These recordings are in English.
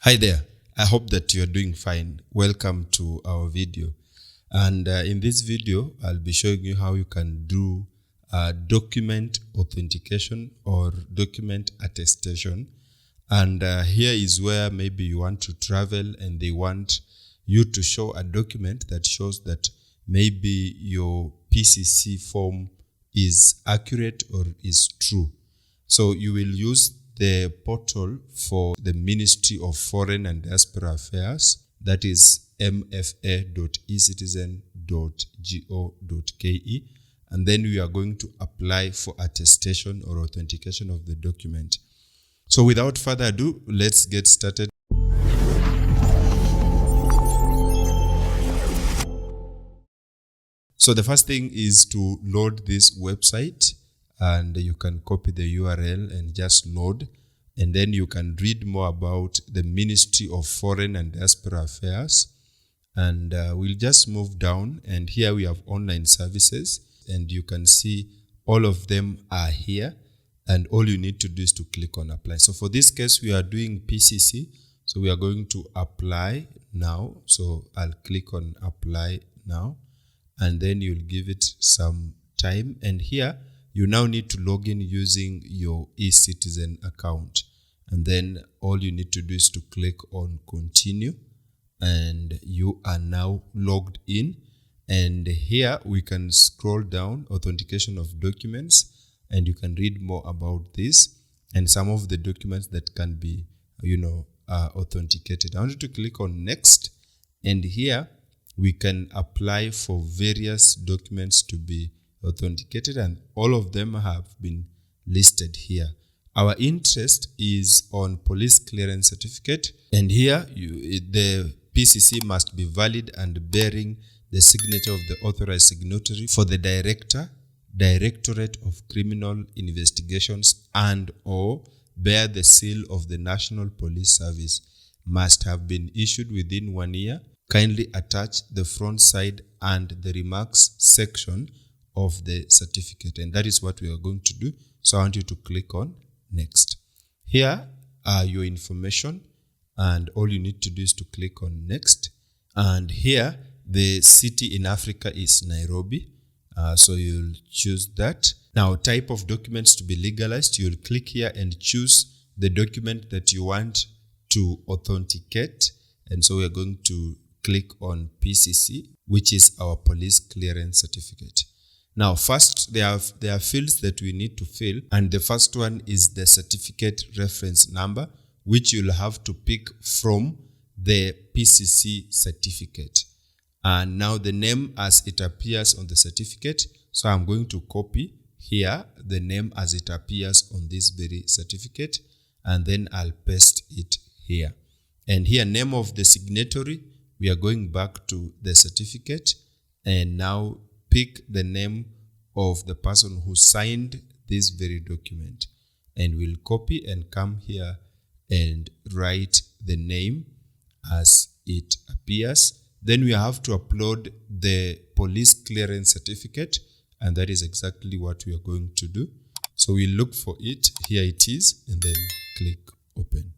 Hi there, I hope that you're doing fine. Welcome to our video. And in this video, I'll be showing you how you can do document authentication or document attestation. And here is where maybe you want to travel and they want you to show a document that shows that maybe your PCC form is accurate or is true. So you will use the portal for the Ministry of Foreign and Diaspora Affairs, that is mfa.ecitizen.go.ke, and then we are going to apply for attestation or authentication of the document. So without further ado, let's get started. So the first thing is to load this website, and you can copy the URL and just load, and then you can read more about the Ministry of Foreign and Diaspora Affairs. And we'll just move down, and here we have online services, and you can see all of them are here, and all you need to do is to click on apply. So for this case, we are doing PCC, so we are going to apply now. So I'll click on apply now, and then you'll give it some time, and here you now need to log in using your eCitizen account. And then all you need to do is to click on continue, and you are now logged in. And here we can scroll down authentication of documents, and you can read more about this and some of the documents that can be, authenticated. I want you to click on next, and here we can apply for various documents to be authenticated, and all of them have been listed here. Our interest is on police clearance certificate, and here the PCC must be valid and bearing the signature of the authorized signatory for the Directorate of Criminal Investigations, and or bear the seal of the National Police Service. Must have been issued within 1 year. Kindly attach the front side and the remarks section of the certificate, and that is what we are going to do. So I want you to click on next. Here are your information, and all you need to do is to click on next. And here the city in Africa is Nairobi, so you'll choose that. Now, type of documents to be legalized, you'll click here and choose the document that you want to authenticate, and so we're going to click on PCC, which is our police clearance certificate. Now, first, there are fields that we need to fill, and the first one is the certificate reference number, which you'll have to pick from the PCC certificate. And now the name as it appears on the certificate. So I'm going to copy here the name as it appears on this very certificate, and then I'll paste it here. And here, name of the signatory, we are going back to the certificate, and now pick the name of the person who signed this very document, and we'll copy and come here and write the name as it appears. Then we have to upload the police clearance certificate, and that is exactly what we are going to do. So we look for it, here it is, and then click open.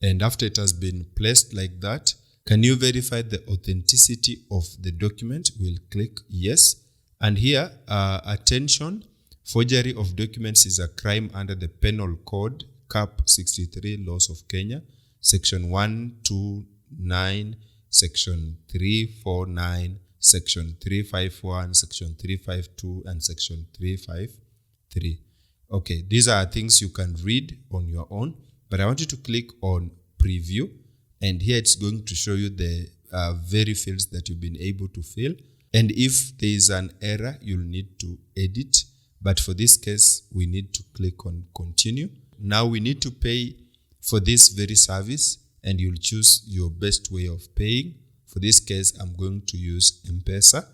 And after it has been placed like that, can you verify the authenticity of the document? We'll click yes. And here, attention, forgery of documents is a crime under the Penal Code, Cap 63, Laws of Kenya, Section 129, Section 349, Section 351, Section 352, and Section 353. Okay, these are things you can read on your own, but I want you to click on preview, and here it's going to show you the very fields that you've been able to fill. And if there is an error, you'll need to edit. But for this case, we need to click on continue. Now we need to pay for this very service, and you'll choose your best way of paying. For this case, I'm going to use M-Pesa.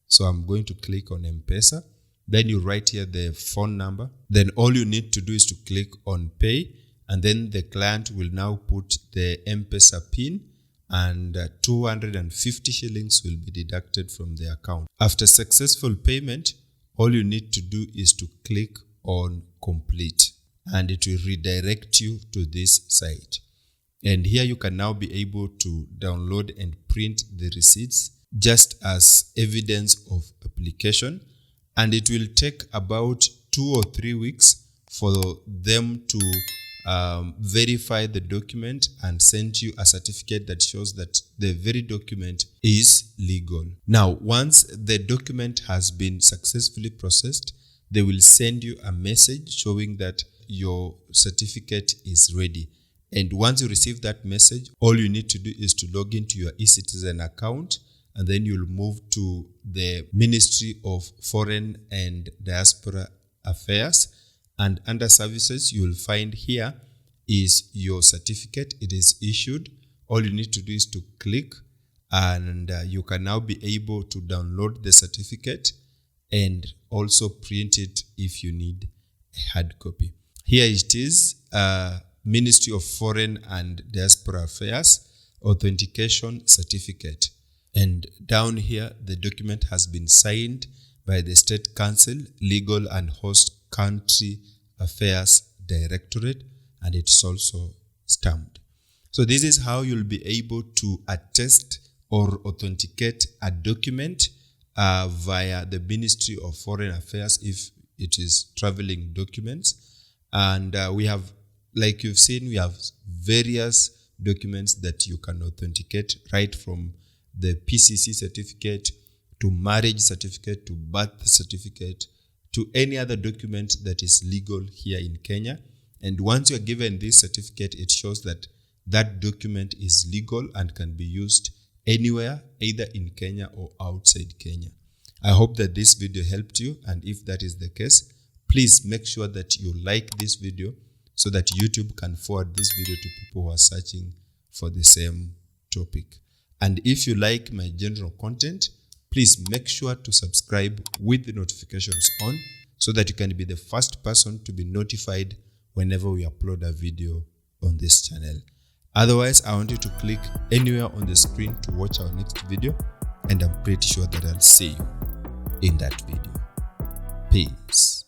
So I'm going to click on M-Pesa. Then you write here the phone number. Then all you need to do is to click on pay, and then the client will now put the M-Pesa PIN, and 250 shillings will be deducted from the account. After successful payment, all you need to do is to click on complete, and it will redirect you to this site. And here you can now be able to download and print the receipts just as evidence of application. And it will take about 2 or 3 weeks for them to verify the document and send you a certificate that shows that the very document is legal. Now, once the document has been successfully processed, they will send you a message showing that your certificate is ready. And once you receive that message, all you need to do is to log into your eCitizen account, and then you'll move to the Ministry of Foreign and Diaspora Affairs. And under services, you'll find here is your certificate. It is issued. All you need to do is to click, and you can now be able to download the certificate and also print it if you need a hard copy. Here it is, Ministry of Foreign and Diaspora Affairs Authentication Certificate. And down here, the document has been signed by the State Council, Legal and Host Country Affairs Directorate, and it's also stamped. So this is how you'll be able to attest or authenticate a document via the Ministry of Foreign Affairs if it is traveling documents. And we have, like you've seen, we have various documents that you can authenticate, right from the PCC certificate to marriage certificate to birth certificate to any other document that is legal here in Kenya. And once you're given this certificate, it shows that that document is legal and can be used anywhere, either in Kenya or outside Kenya. I hope that this video helped you, and if that is the case, please make sure that you like this video so that YouTube can forward this video to people who are searching for the same topic. And if you like my general content, please make sure to subscribe with the notifications on so that you can be the first person to be notified whenever we upload a video on this channel. Otherwise, I want you to click anywhere on the screen to watch our next video, and I'm pretty sure that I'll see you in that video. Peace.